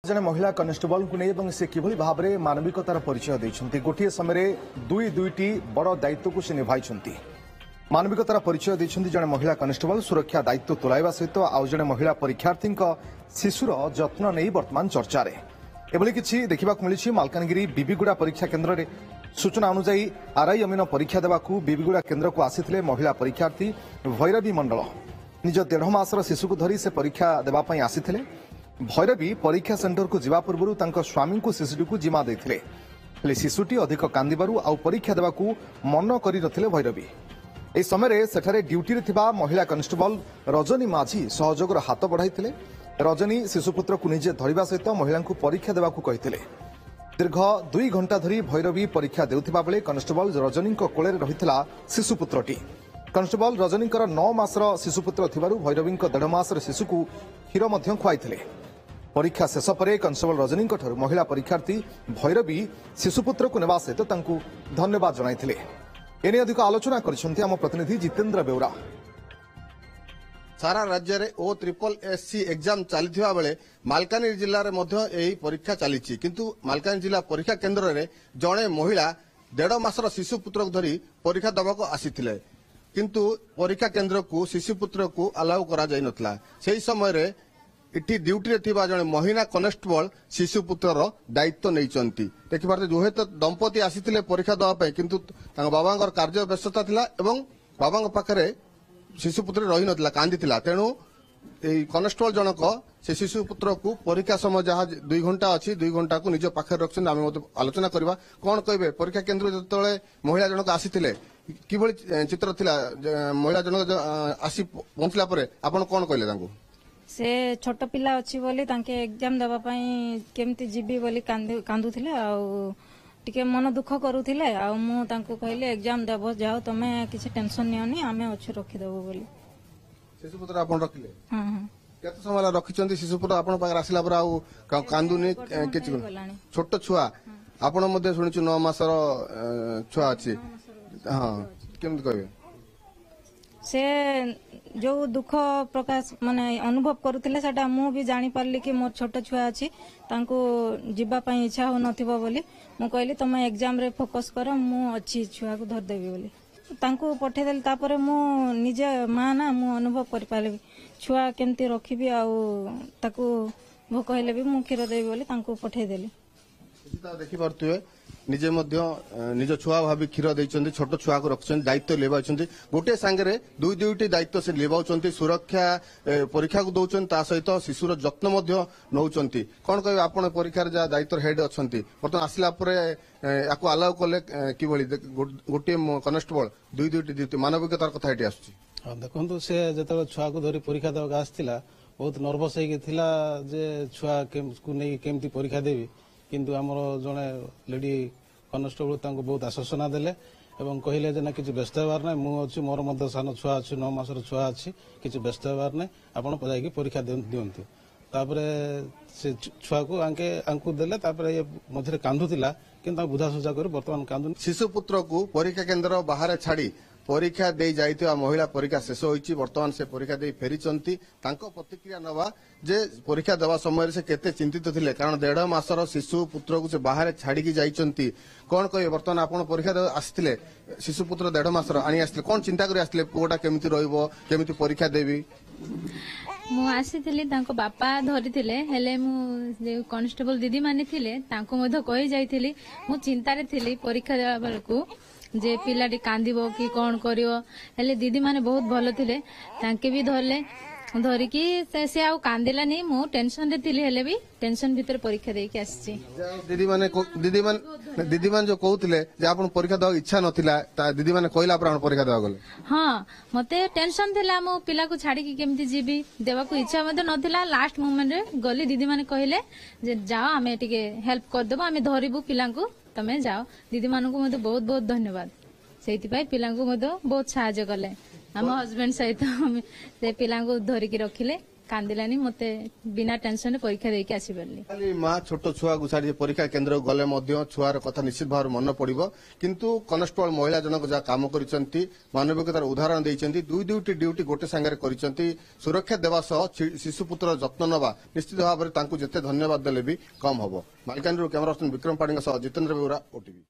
जने महिला कनेस्टेबल को नहीं से किभली भाव में मानविकतार परिचय देइछन्ति गोटे समय दुईटी बड़ दायित्व को से निभाई मानविकतार परिचय देइछन्ति जने महिला कनेस्टेबल सुरक्षा दायित्व तुलाइबा सहित आउ जने महिला परीक्षार्थी शिशुर जत्न नहीं वर्तमान चर्चा रे एभली किछि देखिबाक मिलिछि मालकानगिरी बीबीगुड़ा परीक्षा केन्द्र रे सूचना अनुसार आरआई अमीन परीक्षा देवाकू बीबीगुड़ा केन्द्र को आसिथिले महिला परीक्षार्थी भैरवी मंडल निज 1.5 मासर शिशु को धरी से परीक्षा देबा पई आसिथिले भैरवी परीक्षा सेंटर को जिबा पूर्व तांको स्वामी को शिशुटी को जिमा देथिले हेले शिशुटी अधिक कांदिबारु आउ परीक्षा देबाकू मन करि नथिले भैरवी ए समय सेठारे ड्यूटी रे थिबा महिला कनेस्टेबल रजनी माझी सहयोगर हाथ बढ़ाइथिले रजनी शिशुपुत्र को निजे धरिबा सहित महिला को परीक्षा देबाकू कहिथिले दीर्घ 2 घंटा धरी भैरवी परीक्षा देउथिबा बेले कनेस्टेबल रजनी कोले रहिथिला शिशुपुत्रटी कनेस्टेबल रजनी 9 मासर शिशुपुत्र थिबारु भैरवी 1.5 मासर शिशु को क्षीर मध्य खुआइथिले परीक्षा शेष पर कनेस्टेबल रजनी महिला परीक्षार्थी भैरवी शिशुपुत्र को नेबा सहित तांकू धन्यवाद जणाइथिले एने अधिक आलोचना करिसेंति आम प्रतिनिधि जितेंद्र बेउरा सारा राज्य में OSSC एग्जाम चलता बेले मालकानगिरी जिले में यही परीक्षा चली किंतु मालकानगिरी जिला परीक्षा केन्द्र में जड़े महिला 1.5 मासर शिशुपुत्र को धरी परीक्षा दबाक आसीथिले किंतु परीक्षा केन्द्र को शिशुपुत्र को अलाउ करा जाय नथला सेही समय इटी ड्यूटी रे थिबा जने महिला कनेस्टेबल शिशुपुत्र दायित्व नैचंती देखिबार जोहे तो दंपति आसीथिले परीक्षा दवा पे किंतु तांग बाबांगर कार्य व्यस्तता थिला एवं बाबांग पाखरे शिशुपुत्र रही नथिला कांदिथिला तेणु ए कनेस्टेबल जनक से शिशुपुत्र को परीक्षा समय जहाँ 2 घंटा अच्छी 2 घंटा को निज पाखे रखछन आमे आलोचना करबा कोन कहबे परीक्षा केन्द्र जतले महिला जनक आसीथिले किभली चित्र थिला महिला जनक आसी पहुंचला परे आपण कोन कहले तांको से छोट पिला अच्छी बोली तांके एग्जाम देबा पई केमती जीबी बोली कांदुथिले आ टिके मन दुख करूथिले आ मु तांको कहले एग्जाम देबो जाओ तमे किछि टेंशन नियोनी आमे अच्छे रखि देबो बोली शिशुपुत्र आपण रखिले हां हां केते समय रखिचंती शिशुपुत्र आपण पाकर आसिला पर आ कांदुनी किछि छोट छुआ आपण मध्ये सुनिछु 9 मासर छुआ अछि हां केमती कहबे से जो दुख प्रकाश माने अनुभव करुथिले सेटा मु भी जानि पारली कि मोर छोट छुआ अछि तांको जिबा पई इच्छा हो नथिबो बोली मु कहली तमे एग्जाम रे फोकस कर मु अच्छी छुआ को धर देबी बोली तांको पठे देल तापरे मु निजे मां ना मु अनुभव कर पालेबी छुआ केमती रखिबी आ ताको भोक हेले भी मु खीर देबी बोली तांको पठे देली देखि पारतुए निजे मध्य निज छुआ भाभी क्षीर देइछन्ती छोट छुआ को रखछन्ती दायित्व लेबाछन्ती गोटे सांगरे दुईटी दायित्व से लेबाउछन्ती सुरक्षा परीक्षा को दउछन्ती ता सहित शिशुर जत्न मध्य नउछन्ती कोन कहबे आपण परीक्षा जा दायित्व हेड अछन्ती बर्तमान आसिला परे याको अलाउ कले किबळी गोटे कनेस्टेबल दुईटी ड्यूटी मानविकतार कथा हेटी आछी देखंतु से जतले छुआ को धरी परीक्षा देबाक आस्थिला बहुत नर्वस हेकी थिला जे छुआ को नै केमती परीक्षा देबी किंतु आमर जड़े लेडी कनेस्टेबल तांको बहुत आश्वासना देले एवं कहले जे ना किछि व्यस्त हेबार नै मु अछि मोर मध्य सान छुआ अछि 9 मासर छुआ अछि किछि व्यस्त हेबार नै आपण पजाई परीक्षा दियंती तापरे से छुआ को आंकु देले तापरे ये मधरे कांदुतिला किंतु बुझा सुझा कर वर्तमान कांदु शिशुपुत्र को परीक्षा केन्द्र बाहर छाड़ी परीक्षा दे जाइथिबा महिला परीक्षा शेष होईची वर्तमान से परीक्षा दे फेरिचंती तांको प्रतिक्रिया नवा जे परीक्षा देवा समय से केते चिंतित थिले कारण 1.5 मासर शिशु पुत्र को से बाहर छाड़ी की जाइचंती कोन कहबे वर्तमान आपण परीक्षा दे आस्थिले शिशु पुत्र 1.5 मासर आनी आस्थिले कोन चिंता करी आस्थिले पुओटा केमिति रहइबो केमिति परीक्षा देबी मु आसीथिली तांको बापा धरिथिले हेले मु जे कांस्टेबल दीदी माने थिले तांको मधो कहि जाइथिली मु चिंता रे थिली परीक्षा देबा बेलकू जे पिलाटी कांदिबो कि कोन करियो हेले दीदी माने बहुत भलो थिले तांके भी धरले धरिकी से आउ कांदिलानी मु टेंशन रे थिली हेले भी टेंशन भीतर परीक्षा देई के आसी दीदी मान जो कहउथिले जे आपण परीक्षा देबा इच्छा नथिला ता दीदी माने कहला पर आपण परीक्षा देबा गले हां मते टेंशन थिला मु पिला को छाड़ी की केमती जीबी देबा को इच्छा मते नथिला लास्ट मोमेंट रे गली दीदी माने कहले जे जाओ हमें टिके हेल्प कर देबो हमें धरिबु पिला को तमे जाओ दीदी मानू को मते बहुत बहुत धन्यवाद सेति पाई पिला को मते बहुत सहायता कले हम हस्बैंड सहित से पिला को धरिकी रखिले କାନ୍ଦିଲାନି ମତେ ବିନା ଟେନସନରେ ପରୀକ୍ଷା ଦେଇକି ଆସିପାରିଲି। ଖାଲି ମା ଛୋଟ ଛୁଆକୁ ଛାଡ଼ି ପରୀକ୍ଷା କେନ୍ଦ୍ରକୁ ଗଲେ ମଧ୍ୟ ଛୁଆର କଥା ନିଶ୍ଚିତ ଭାବରେ ମନେ ପଡ଼ିବ। କିନ୍ତୁ କନେଷ୍ଟବଳ ମହିଳା ଜଣକ ଯାହା କାମ କରିଛନ୍ତି, ମାନବିକତାର ଉଦାହରଣ ଦେଇଛନ୍ତି, ଦୁଇଟି ଡ୍ୟୁଟି ଗୋଟେ ସାଙ୍ଗରେ କରିଛନ୍ତି, ସୁରକ୍ଷା ଦେବା ସହ ଶିଶୁପୁତ୍ରର ଯତ୍ନ ନେବା, ନିଶ୍ଚିତ ଭାବରେ ତାଙ୍କୁ ଯେତେ ଧନ୍ୟବାଦ ଦେଲେ ବି କମ୍ ହେବ। ମାଲକାନଗିରିରୁ କ୍ୟାମେରା ପର୍ସନ ବିକ୍ରମ ପାଢ଼ୀଙ୍କ ସହ ଜିତେନ୍ଦ୍ର ବେଉରା, OTV।